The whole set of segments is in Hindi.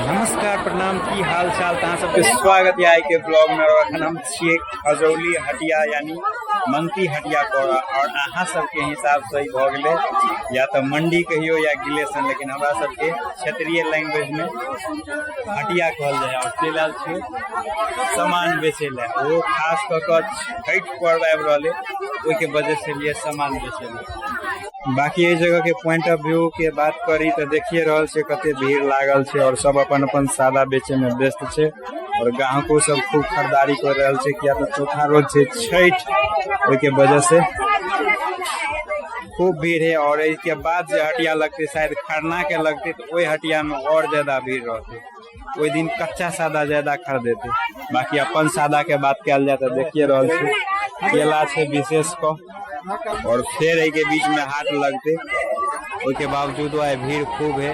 नमस्कार प्रणाम की हाल चाल तहाँ सबके स्वागत है आई के ब्लॉग में। और अखन हम छिए खजौली हटिया यानी मंगती हटिया पर और अहाँ सबके हिसाब से ही भ गेलै या तो मंडी कहियो या गिलेशन, लेकिन हमरा सबके क्षेत्रीय लैंग्वेज में हटिया कहल जाए। और चलि आयल छियै सामान बेचे ला, वो खास कऽ कऽ छठि पर्व आबि रहल है, ओहि के वजह से लिए सामान बेचे ला। बाकी एहि जगह के पॉइंट ऑफ व्यू के बात करी तो देखिए रहल छै कते भीड़ लागल छै और सब अपन अपन सादा बेचे में व्यस्त छै और ग्राहकों सब खूब खरीदारी कर रहल छै, किया तो चौथा रोज छै छठ, ओहि के वजह से खूब भीड़ है। और इसके बाद जो हटिया लगते शायद खरना के लगते तो वही हटिया में और ज्यादा भीड़ रहते, ओहि दिन कच्चा सादा ज्यादा खरीदेते। बाकी अपन सादा के बात कल जाए तो देखिए रहल छै केला छै विशेष को, और फिर के बीच में हाट लगते, उसके बावजूद आए भीड़ खूब है।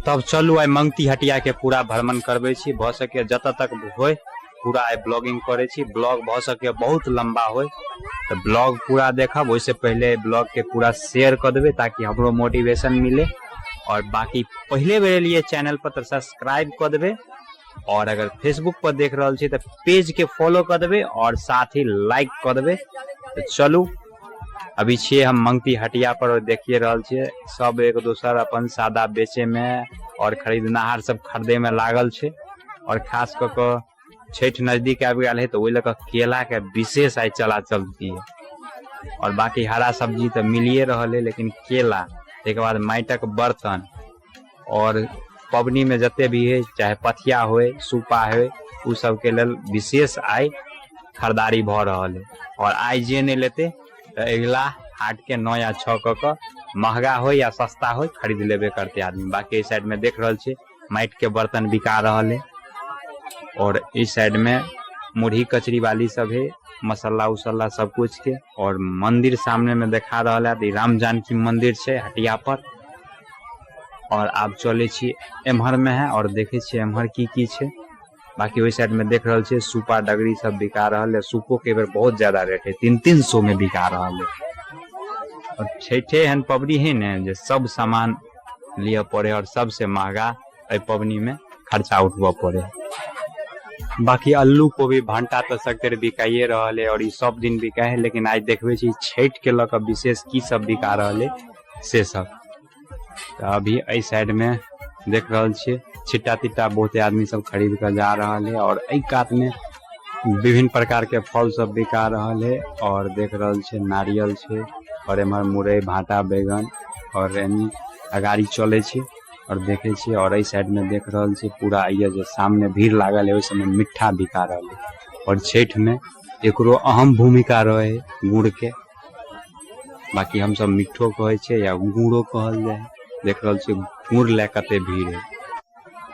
तब चलू आइ मंगती हटिया के पूरा भ्रमण करबे छी, भ सके जत तक होय पूरा आइ ब्लॉगिंग करे छी। ब्लॉग भ सके बहुत लंबा होय तो ब्लॉग पूरा देखब, वैसे पहले ब्लॉग के पूरा शेयर कर देवे ताकि हमरो मोटिवेशन मिले। और बाकी पहले बेर लिए चैनल पर सब्सक्राइब कर देवे, और अगर फेसबुक पर देख रहा छी तो पेज के फॉलो कर देवे और साथ ही लाइक कर देवे। तो चलू अभी छे हम मंगती हटिया पर और देखिए रहल छे सब एक दूसर अपन सादा बेचे में और खरीदनाहार सब खरीदे में लागल छे। और खास कर के छठ नजदीक आबि गेल है तो वही लगा केला के विशेष आई चला चलती है। और बाकी हरा सब्जी तो मिलिए रहल है, लेकिन केला एक बाद माटिक बर्तन और पबनी में जते भी है चाहे पथिया होए सूपा है उ सब के लेल विशेष आई खरीदारी भ रहल है। और आई जे नहीं लेते तो अगला हाट के 9 या 6 क महंगा हो या सस्ता हो खरीद लेबे करते आदमी। बाकी इस साइड में देख रहल छे माइट के बर्तन बिका रहल है, और इस साइड में मुढ़ी कचरी वाली सब है, मसाला उसला सब कुछ के। और मंदिर सामने में देखा रहल है राम जानकी मंदिर छे हटिया पर। और आप चले छी एम्हर में है और देखे छी एम्हर की छे। बाकी वही साइड में देख रहल छे सूपा डगरी सब बिका रहल है, सूपो के बेर बहुत ज्यादा रेट है, 300 में बिका रहल है। और छठे हन पबनी है ने जे सब सामान लिया पड़े और सबसे महंगा ए पबनी में खर्चा उठवा पड़े। बाकी आलू को भी भंटा तो सकते बिकाइए रहल है और ये सब दिन बिका है, लेकिन आज देखबे छी छठ के लक विशेष की सब बिका रहल है से सब। तो अभी इस साइड में देख रहल छे छिट्टा तिट्टा बहुत आदमी सब खरीद कर जा रहल है। और एक कात में विभिन्न प्रकार के फल सब बिका रहल है, और देख रहल छे नारियल छे और एमहर मुरई भाटा बैगन और एनी अगाड़ी चले छे और देखे छे। और इस साइड में देख रहल छे पूरा ये जो सामने भीड़ लागल है वैसे में मिठा बिका रहल है, और छठ में एकरो अहम भूमिका रहे गुड़ के। बाकी हम सब मिठो कहे छे या गुड़ो कहल जाए। देख रहल छे गुड़ ले कते भीड़ है,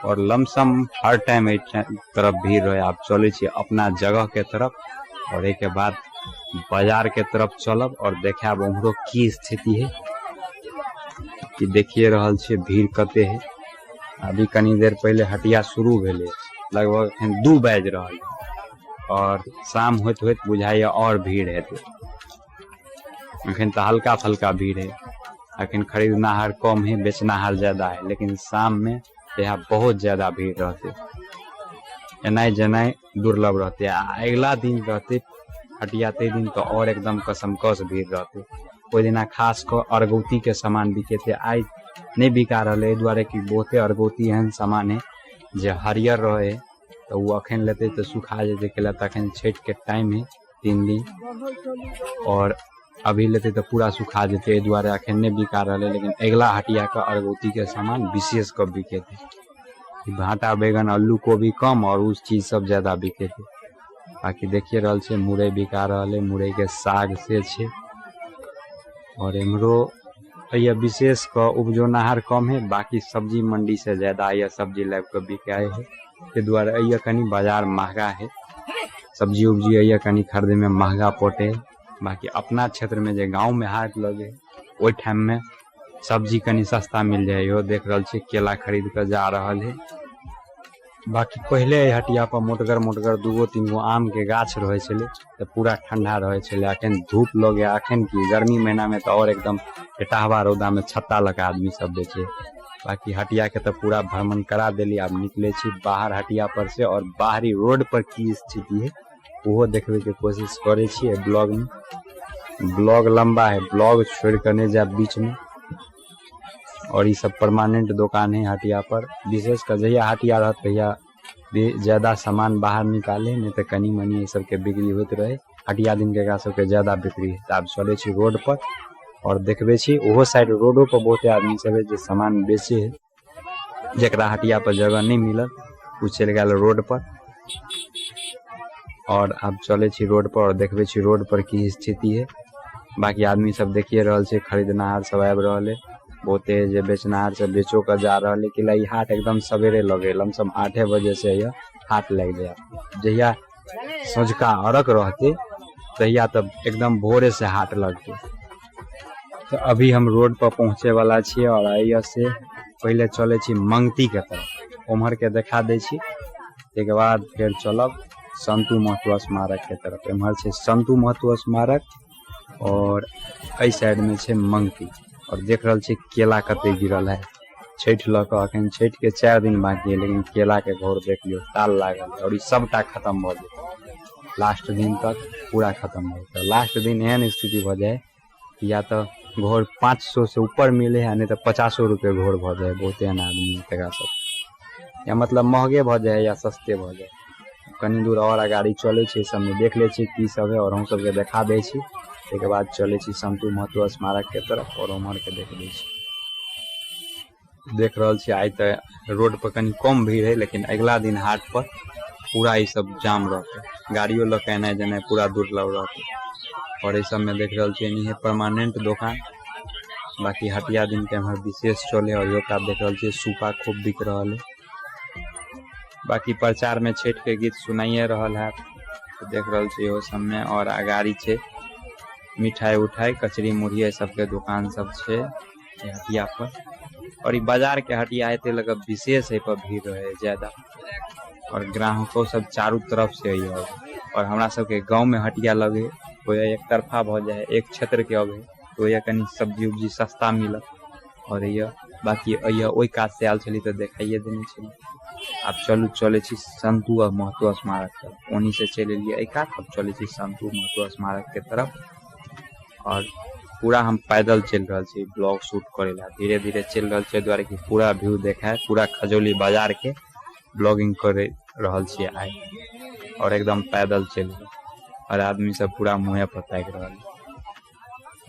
और लमसम हर टाइम तरफ भीड़ रहे। आप चले छी अपना जगह के तरफ, और एक के बाद बाजार के तरफ चलब और देखाब उम्हरो की स्थिति है कि देखिए रहल छे भीड़ कते है। अभी कनी देर पहले हटिया शुरू भेले, लगभग 2 बज रहल और शाम होत होत बुझाइए और भीड़ है। अखन तो हल्का फल्का भीड़ है, अखन खरीदनाहार कम है बेचनाहार ज्यादा है, लेकिन शाम में यहाँ बहुत ज्यादा भीड़ रहते, एनाई जनाई दुर्लभ रहते। अगला दिन रहते हटिया ते दिन तो और एकदम कसमकस भीड़ रहते। कोई दिन खास कर अर्गौती के सामान बिके थे, आज नहीं बिका रहे द्वारे कि बहुते अर्गौती एहन सामान है जो हरियर रहे तो वो अखन लेते तो सुखा जाते केला। अखन छठ के टाइम है 3 दिन, और अभी लेते तो पूरा सुखा देते द्वारे अखन नहीं बिका रहे। लेकिन अगला हटिया का अर्गौती के सामान विशेष कर बिके थे, भाटा बैगन आलू को भी कम और उस चीज सब ज्यादा बिके थे। बाकी देखिए रहल छे मुरई बिका रहल है, मुरई के साग से छे। और एमरो यह विशेष का उपजोनाहार कम है, बाकी सब्जी मंडी से ज्यादा यह सब्जी लाइव कर बिकाए है के द्वारा यह कनी बाजार महंगा है, सब्जी उब्जी यह कनी खरीदे में महंगा पड़े। बाकी अपना क्षेत्र में जो गांव में हाट लगे वो टाइम में सब्जी कनी सस्ता मिल जाए। यो देख रहल छे केला खरीद कर जा रहल है, बाकी पहले हटिया पर मोटगर मोटगर 2-3 गो आम के गाछ रहे छले तो पूरा ठंडा रहे छले। अखन धूप लगे, अखन की गर्मी महीना में तो और एकदम पेटाहवा रौदा में छत्ता लगा आदमी सब बेचे। बाकी हटिया के तो पूरा भ्रमण करा देली। अब निकले छी बाहर हटिया पर से और बाहरी रोड पर की स्थिति है वो देखने के कोशिश करे छी ब्लॉग में। ब्लॉग लंबा है, ब्लॉग छोड़ कर नहीं जाए बीच में। और ये सब परमानेंट दुकान है हटिया पर। विशेषकर जहिया हटिया रहत तहिया ज्यादा सामान बाहर निकाले, नहीं तो कनी मनी ये सब के बिक्री होते रहे। हटिया दिन के सबके ज्यादा बिक्री है। अब चले छी रोड पर और देखबे छी ओहो साइड रोडो पर बहुत आदमी सब है जो सामान बेचे है, जरा हटिया पर जगह नहीं मिलल वो चल गया रोड पर। और अब चले छी रोड पर और देखबे छी रोड पर की स्थिति है। बाकी आदमी सब देखिए रहल छै, खरीदनाहार सब आबि रहल है, बहुते जे बेचनाहार सब बेचो कर जा रहा है। कि हाट एकदम सवेरे लगे, लमसम 8 बजे से यह हाट लग जाए। जहिया सोझका अरक रहते तहिया तब एकदम भोरे से हाट लगते। तो अभी हम रोड पर पहुँचे वाला छी और आइया से पहले चले छी मंगती के तरफ, उम्हर के देखा दे छी। एक बाद फिर चलब संतु महतो स्मारक के तरफ। इम्हर से संतु महतो स्मारक और एहि साइड में छे मंगती। और देख रहल छी केला कते गिरल है। छठ लक अखन छठ के 4 दिन बाकी है, लेकिन केला के घौर देख लियो ताल लागल है। और ई सबटा खत्म भ जाए, लास्ट दिन तक पूरा खत्म हो जाए। लास्ट दिन एहन स्थिति भ जाए या तो घौर 500 से ऊपर मिले है, नहीं तो 50 रुपये घौर भ जाए। बहुते एहन आदमी तक सब, या मतलब महगे भ जाए या सस्ते भ जाए। कनी दूर और गाड़ी चले छे, सब में देख ले छी की सब है और हम सबके देखा दे छी। के बाद चले छी संतु महतो स्मारक के तरफ और उमर के देख ले छी। देख रहल छी आई तो रोड पर कनी कम भीड़ है, लेकिन अगला दिन हाट पर पूरा ये सब जाम रहते, गाड़ियों लग एना जेना पूरा दूर लग रहते। और ये सब में देख रहल छी नहीं है परमानेंट दुकान। बाकी हटिया दिन के हमारे विशेष चले और यो का देख रहल छी सूपा खूब बिक रहल है। बाकी प्रचार में छठ के गीत सुनाइए रहल है, तो देख रहल छी वो सब में। और अगाड़ी छे मिठाई उठाई कचरी मुड़िया सबके दुकान सब छे हटिया पर। और ये बाजार के हटिया एते लगे विशेष है पर भीड़ रहे ज्यादा, और ग्राहकों सब चारों तरफ से आई है। और हमारा सबके गांव में हटिया लगे कोई एक तरफा भ जाए, एक क्षेत्र के अगे तो ये कनी सब्जी उब्जी सस्ता मिलत। और ये बाकी ओई काज से आल छली तो देखाइए देने छली। अब चलू चले छी संतु महतो स्मारक तरफ, उन्हीं से चले लिए एक अब चले छी संतु महतो स्मारक के तरफ। और पूरा हम पैदल चल रहा छी ब्लॉग शूट करे ला, धीरे धीरे चल रहा छे द्वारा कि पूरा व्यू देखा है। पूरा खजौली बाजार के ब्लॉगिंग करे रहल छी आए, और एकदम पैदल चल रहा और आदमी सब पूरा मुँह पर ताक रहा।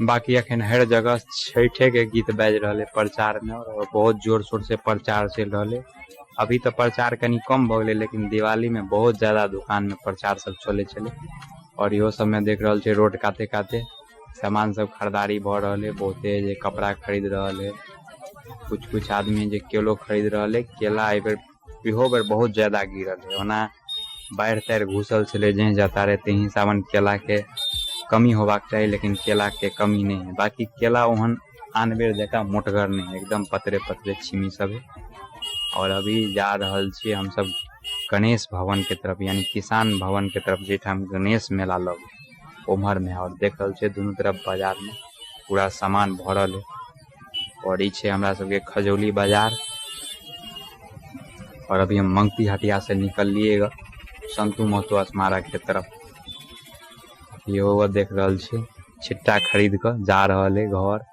बाकी अखन हर जगह छठे के गीत बाज रहा प्रचार में, और बहुत जोर शोर से प्रचार चल रहा। अभी तो प्रचार कनी कम भ गए, लेकिन दिवाली में बहुत ज्यादा दुकान में प्रचार सब चले चले। और यो सब में देख रहा छे रोड काते काते सामान सब खरीदारी भ रहा है। बहुते जे कपड़ा खरीद रहा है, कुछ आदमी जे केलो खरीद रहा है। केला एहि बेर बहुत ज्यादा गिरल है, ओना बाढ़ ताढ़ घुसल छे जहीं जाता रहे ते हिसाबन केला के कमी होबाक चाहिए, लेकिन केला के कमी नहीं है। बाकी केला ओहन आन बेर जका मोटगर नहीं है, एकदम पतरे पतरे छिमी सब है। और अभी जा रहल छी हम सब गणेश भवन के तरफ, यानी किसान भवन के तरफ, जेठाम गणेश मेला लगे उम्हर में। और देख रहल छे दोनों तरफ बाजार में पूरा सामान भरल है। और ई छे हमरा सबके खजौली बाजार। और अभी हम मंगती हटिया से निकल लिएगा संतु महतो स्मारक के तरफ। ये वो देख रहल छे छिट्टा खरीद कर जा रहल है घर।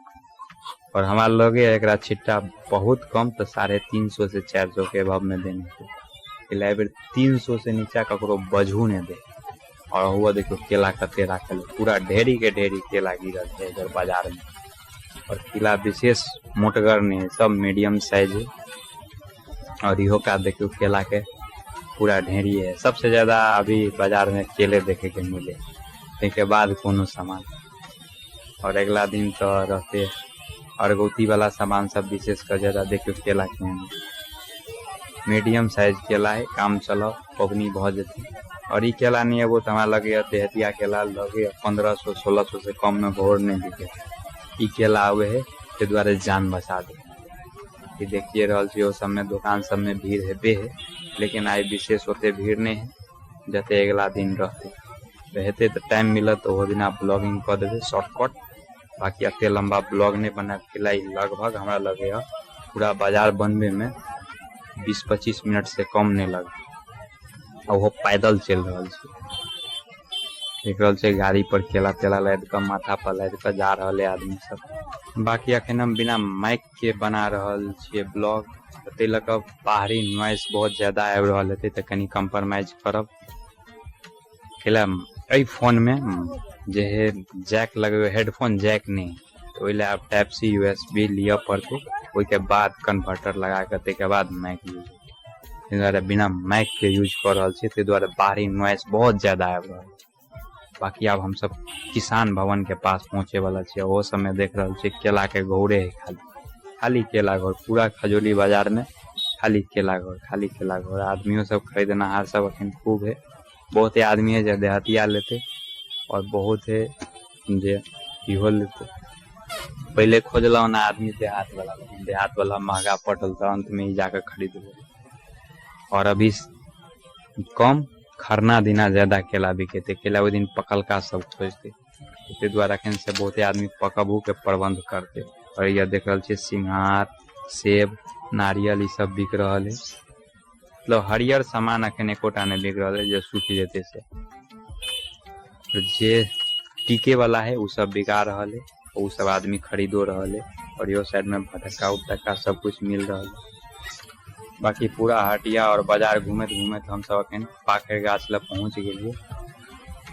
और हमारा लगे एक छिट्टा बहुत कम, तो 350 से 400 के भाव में देने के 300 से नीचा ककरो बजू ने दे। और हुआ देखो केला कते राखल, पूरा ढेरी के ढेरी केला गिरल है इधर बाजार में। और केला विशेष मोटगर नहीं है, सब मीडियम साइज है। और इहो का देखो केला के पूरा ढेरी है। सबसे ज्यादा अभी बाजार में केले देखे के मिले, के बाद कोनो सामान। और अगला दिन तो रहते अरगौती वाला सामान सब विशेष कर ज्यादा देखियो केला के मीडियम साइज केला है, काम चलो पबनी भ जते। और ई केला नहीं है वो तो हमारा लगे देहतिया केला लगे 1500-1600 से कम में घोर नहीं बिके। ई केला आवे है के द्वारा जान बचा दे। कि देखिए रहल छी ओ सब में दुकान सब में भीड़ हेबे है, लेकिन आई विशेष ओते भीड़ नहीं है। जते अगला दिन रहते तो हेते तो टाइम मिलत तो वो दिन आप ब्लॉगिंग कर देवे शॉर्टकट। बाकी अते लंबा ब्लॉग नहीं बना के लगभग हमरा लगे पूरा बाजार बनवे में 20-25 मिनट से कम नहीं लगे, और वो पैदल चल रहा देख रहल छे गाड़ी पर केला तेला लाद के माथा पर लाद के जा रहा है आदमी सब। बाकी अखन हम बिना माइक के बना रहल छे ब्लॉग, ते लक बाहरी नॉइस बहुत ज्यादा आबि रहल हेते तो कनी कंप्रोमाइज करब। केला ए फोन में जे है जैक लगे हेडफोन जैक नहीं, तो ओइले आप टाइप सी यूएसबी लिया पड़ते, ओइ के बाद कन्वर्टर लगा के ते के बाद माइक यूज। ते द्वारा बिना माइक के यूज कर रहल छे, ते द्वारा बाहरी नॉइस बहुत ज्यादा आबि रहल। बाकी अब हम सब किसान भवन के पास पहुंचे वाला छे, वो समय देख रहल छे केला के घौरे है, खाली केला घौर पूरा खजौली बाजार में खाली केला घौर आदमियों सब खरीदनहार सब अखन खूब है। बहुत आदमी है जो देहातिया लेते और बहुत है जे इहो लेते। पहले खोजला ना आदमी देहात वाला महंगा पटल तो अंत में ही जाकर खरीद ले। और अभी कम खरना दिना ज्यादा केला बिके, केला वो दिन पकल का सब खोजते, इसके द्वारा अखन से बहुत आदमी पकबू के प्रबंध करते। और यह देख रहा छे सिंघार सेब नारियल ई सब बिक रहा है, मतलब हरियर सामान अखन एकोटा नहीं बिक रहा है जो सूख जेते से। तो जे टीके वाला है वो सब बिका रहा है, वो सब आदमी खरीदो रहा है। और यो साइड में भटका उटका सब कुछ मिल रहा है। बाकी पूरा हटिया और बाजार घूमत हम सब अखन पाखर गाछ ला पहुंच गए।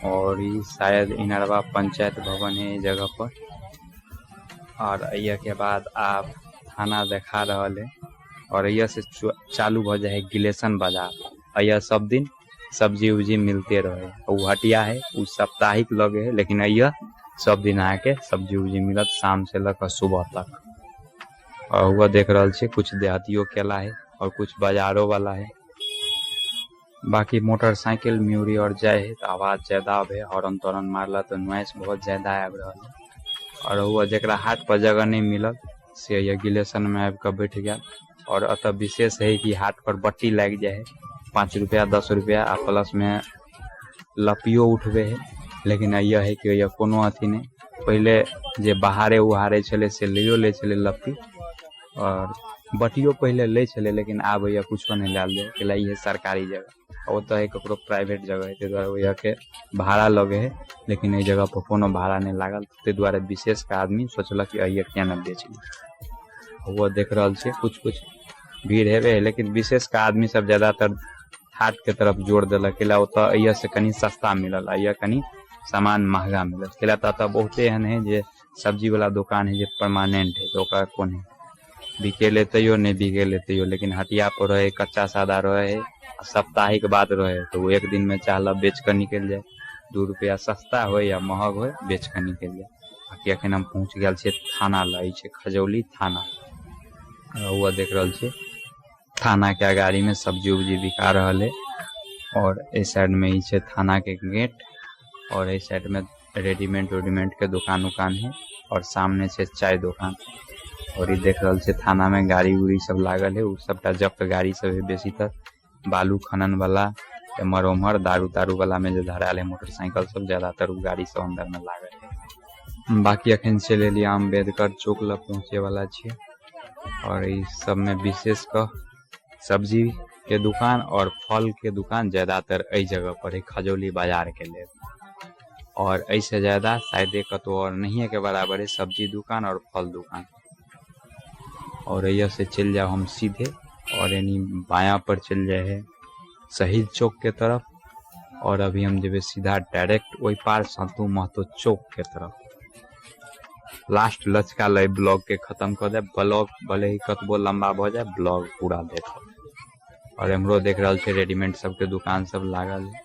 और ये शायद इनरवा पंचायत भवन है इस जगह पर। और अइया के बाद आप थाना देखा रहा है, और अइया से चालू हो जाए गिलेशन बाजार। अइया सब दिन सब्जी उब्जी मिलते रहे, वो हटिया है वो साप्ताहिक लगे है, लेकिन अइया सब दिन आके सब्जी उब्जी मिलत शाम से लेकर सुबह तक। और वह देख रहा छे कुछ देहातियों केला है और कुछ बाजारों वाला है। बाकी मोटरसाइकिल म्यूरी और जाए है तो आवाज ज्यादा है, हॉर्न तोरन मारला तो नॉइस बहुत ज्यादा आब रहा है। और वह जरा हाट पर जगह नहीं मिलल से ये गिलेशन में आब के बैठ गया। और अत विशेष है कि हाट पर बट्टी लग जाए है 5 रुपया 10 रुपया आ प्लस में लपियो उठबे है। लेकिन यह है कि यह कोनो अथी नहीं, पहले जे बाहरे उहारे चले से लियो ले चले लपी और बटियो पहले ले चले, लेकिन आब यह कुछ नहीं लाल जाए के ये सरकारी जगह और तो है ककरो प्राइवेट जगह है, द्वारा यह के भाड़ा लगे है। लेकिन ये जगह पर कोनो भाड़ा नहीं लागल, ते द्वारा विशेष का आदमी सोचल कि ये क्या न बेच ली। वो देख रहा छे कुछ भीड़ है, लेकिन विशेष का आदमी सब ज्यादातर हाट के तरफ जोड़ दिलक के से कनी सस्ता मिलल, अइया कनी सामान महंगा मिलल के तो बहुते एहन है जे सब्जी वाला दुकान है जे परमानेंट है, तो कौन है बिके लेते नहीं बिके लेते, लेकिन हटिया पर रहे कच्चा सादा रहे साप्ताहिक बात रहे तो वो एक दिन में चाहला बेच कर निकल जाए, 2 रुपया सस्ता हो या महग हो बेच कर निकल जाए। बाकी अखन हम पहुँच गए छे थाना ला, खजौली थाना। वो देख रहा छे थाना के गाड़ी में सब्जी उब्जी बिका रहा है। और इस साइड में ही थाना के गेट, और इस साइड में रेडीमेड के दुकान उकान है, और सामने से चाय दुकान। और ये देख रहा छे थाना में गाड़ी उड़ी सब लागल है, सबटा जब्त गाड़ी सब है, बेसीतर बालू खनन वाला एमर उमर दारू तारू वाला में जो धराल है मोटरसाइकिल सब ज्यादातर वो गाड़ी सब अंदर में लागल है। बाकी अखन चले लिए अम्बेडकर चौक ला पहुँचे वाला छे। और इस सब में विशेष कर सब्जी के दुकान और फल के दुकान ज्यादातर इस जगह पर है खजौली बाजार के लिए। और ऐसे ज्यादा शायद एक तो और नहीं है के बराबर है सब्जी दुकान और फल दुकान। और यह से चल जाओ हम सीधे और यानी बायां पर चल जाए है शहीद चौक के तरफ। और अभी हम जब सीधा डायरेक्ट वही पार संतू महतो चौक के तरफ। लास्ट लचका ले ब्लॉग के खत्म कर दे, ब्लॉग भले ही कतबो लंबा हो जाए ब्लॉग पूरा देखो। और हमरो देख रहा छे रेडीमेड सबके दुकान सब लागल है।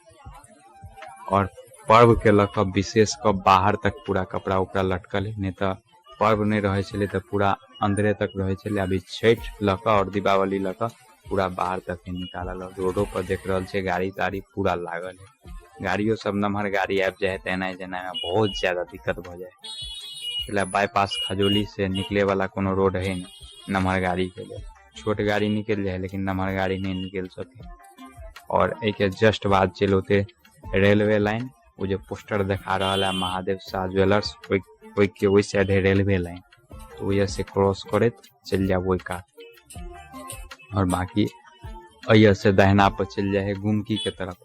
और पर्व के लक विशेष क बाहर तक पूरा कपड़ा उपड़ा लटकल है, नहीं तो पर्व नहीं रहे छले तो पूरा अंदरे तक रहे छले। अभी छठ लक और दीपावली लक पूरा बाहर तक ही निकालल। रोडो पर देख रहा छे गाड़ी ताड़ी पूरा लागल है, गाड़ियों सब नम्हर गाड़ी आब जाए तेना जेना में बहुत ज्यादा दिक्कत हो जाए। बाईपास खजौली से निकले वाला कोनो रोड है नहीं, नमहर गाड़ी के लिए। छोट गाड़ी निकल जाए लेकिन नमहर गाड़ी नहीं निकल सके। और एक जस्ट बाद चल होते रेलवे लाइन, वो जो पोस्टर दिखा रहा है महादेव शाह ज्वेलर्स, वही साइड है रेलवे लाइन, तो वजह से क्रॉस करे चल जाए वही का। और बाकी अय्यर से दहना पर चल जाए गुमकी के तरफ।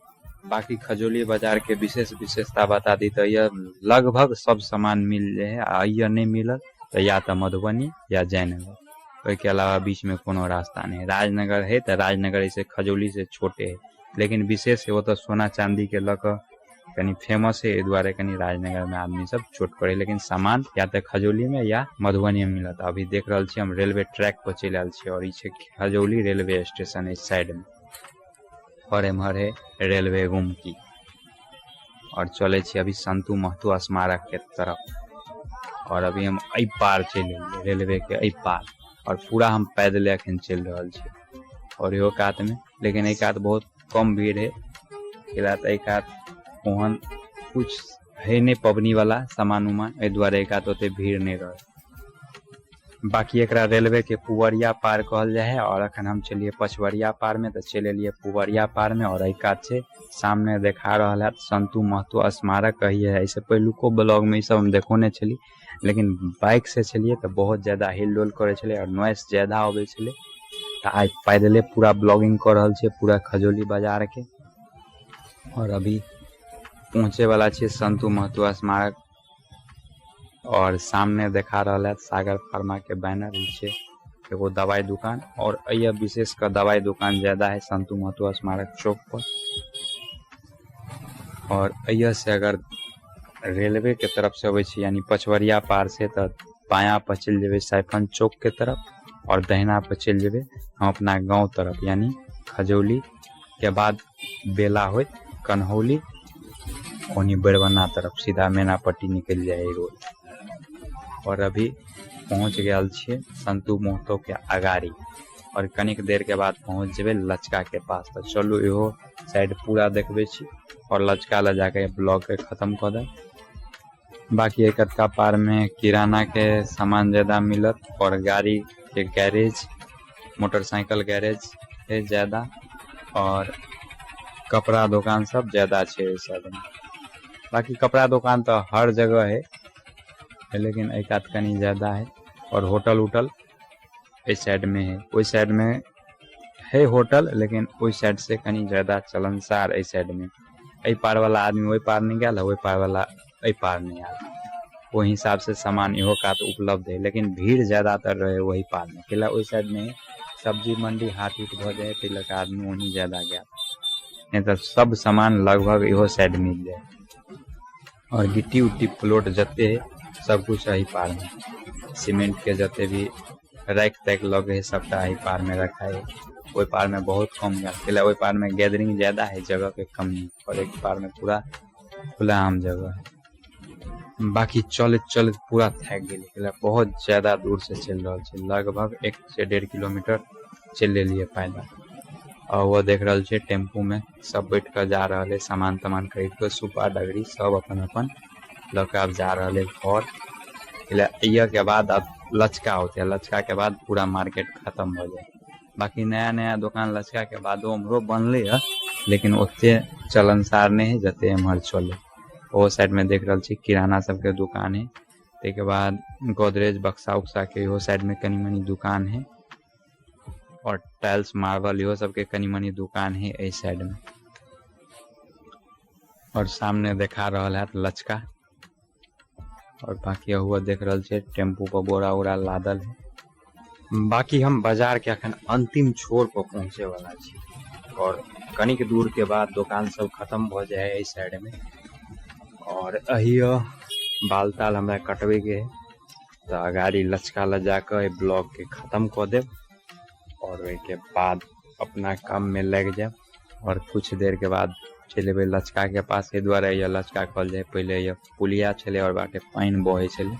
बाकी खजौली बाजार के विशेषता बता दी तो यह लगभग सब सामान मिल जाए। अय्यर नहीं मिलल तो या तो मधुबनी या जयनगर, के अलावा बीच में कोनो रास्ता नहीं। राजनगर है तो राजनगर ऐसे खजौली से छोटे है, लेकिन विशेष है वो तो सोना चांदी के लक कनी फेमस है, ए दुआरे कनी राजनगर में आदमी सब छोट पड़े, लेकिन सामान या तो खजौली में या मधुबनी में मिलता। अभी देख रहा छी हम रेलवे ट्रैक पर चल आल छी और इसे खजौली रेलवे स्टेशन है इस साइड में, और एम्हर है रेलवे गुमकी। और चले छी अभी संतू महतो स्मारक के तरफ, और अभी हम एहि पार चले रेलवे के एहि पार, और पूरा हम पैदल अखन चल रहा छी। और इहो कात में, लेकिन एक आध बहुत कम भीड़ है, एक आध ओहन कुछ है नहीं पबनी वाला सामान उमान, ए दुआरे एक आध ओते भीड़ नहीं रहे। बाकी एक रेलवे के पुवरिया पार कहल जाए है, और अखन हम चलिए पचवरिया पार में, तो चले लिए पुवरिया पार में। और एक आध से सामने देखा रहा है संतू महतो स्मारक कही है। ऐसे पहलुको ब्लॉग में सब हम देखोने चली, लेकिन बाइक से चलिए तो बहुत ज्यादा हिल डोल करे छले और नॉइस ज्यादा आवे छले। तो आज पैदले पूरा ब्लॉगिंग कर रहा छे पूरा खजौली बाजार के। और अभी पहुंचे वाला छे संतू महतो स्मारक, और सामने देखा रहा है सागर फार्मा के बैनर छे, एगो दवाई दुकान। और यह विशेष का दवाई दुकान ज्यादा है संतू महतो स्मारक चौक पर। और यह से अगर रेलवे के तरफ से अवे यानी पचवरिया पार से, तो बाया पर चल जेबे सैफन चौक के तरफ, और दहिना पर चल जेबे हम अपना गांव तरफ, यानी खजौली के बाद बेला हो कन्हौली ओनी बेरवना तरफ सीधा मैनापट्टी निकल जाए रोड। और अभी पहुंच गया छे संतू महतो के अगाड़ी, और कनिक देर के बाद पहुंच जेबे लचका के पास। तो चलू इहो साइड पूरा देखबे छी, और लचका ले जाके ब्लॉग के खत्म कर दे। बाकी एक का पार में किराना के सामान ज्यादा मिलत, और गाड़ी के गैरेज मोटरसाइकिल गैरेज है ज्यादा, और कपड़ा दुकान सब ज्यादा छे साइड में। बाकी कपड़ा दुकान तो हर जगह है, लेकिन एक आध कनी ज्यादा है। और होटल उटल इस साइड में है, उस साइड में है होटल, लेकिन उस साइड से कनी ज्यादा चलनसार इस साइड में। ए पार वाला आदमी वही पार नहीं गया, वही पार वाला ए पार नहीं आया, वो हिसाब से सामान इहो का तो उपलब्ध है, लेकिन भीड़ ज्यादातर रहे वही पार में। किला उस साइड में सब्जी मंडी हाट उट भ जाए, तिलक आदमी वहीं ज्यादा गया, नहीं तो सब सामान लगभग इहो साइड मिल जाए। और गिट्टी उट्टी प्लॉट जते है सब कुछ यही पार में, सीमेंट के जते भी रैक तैक लगे है सबटा यही पार में रखा है। वही पार में बहुत कम गया, वही पार में गैदरिंग ज्यादा है, जगह के कमी, और एक पार में पूरा खुला आम जगह है। बाकी चल पूरा थक गए, बहुत ज्यादा दूर से चल रहा है, लगभग 1 से 1.5 किलोमीटर चल लिए पैदल। और वो देख रहा है टेम्पू में सब बैठ कर जा रहा है, सामान तमान खरीद कर सुपा डगरी सब अपन लग अब जा रहा है घर। के बाद अब लचका होते है, लचका के बाद पूरा मार्केट खत्म हो जाए। बाकी नया दुकान लचका के बाद हमरो बनले है, लेकिन ओते चलनसार नहीं है जते एम्हर चले। वो साइड में देख रहा छी किराना सबके दुकान है, के बाद गोदरेज बक्सा उक्सा के वो साइड में कनी मनी दुकान है, और टाइल्स मार्बल इहो सबके कनी मनी दुकान है इस साइड में। और सामने देखा रहा है लचका, और बाकी हुआ देख रहा है टेम्पू पर बोरा उरा लादल है। बाकी हम बाजार के अखन अंतिम छोर पर पहुंचे वाला छी, और कनिक दूर के बाद दुकान सब खत्म हो जाए इस साइड में। और अहियो बाल ताल हमरा कटवे के है, तो गाड़ी लचका ले जाकर ब्लॉग के खत्म कर देव, और के बाद अपना काम में लग जाए। और कुछ देर के बाद चले लचका के पास, द्वारा यह लचका कहल जाए, पहले यह पुलिया छले और बाटे पानी बहे छले,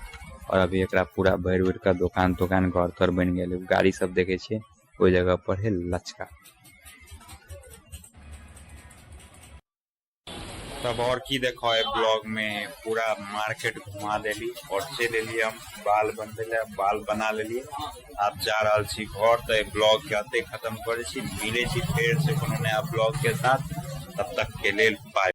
और अभी एक पूरा भर उड़ कर दुकान घर तर बन गए। गाड़ी सब देखे छे ओई जगह पर है लचका। तब और की देखो है ब्लॉग में पूरा मार्केट घुमा लेली और चल एलिए हम बाल बनते ले बाल बना लेलिए। आप जा रहल छी घर, तो ब्लॉग के अते खत्म करे छी। मिले छी फेर से कोनो नया ब्लॉग के साथ, तब तक के लेल बाय।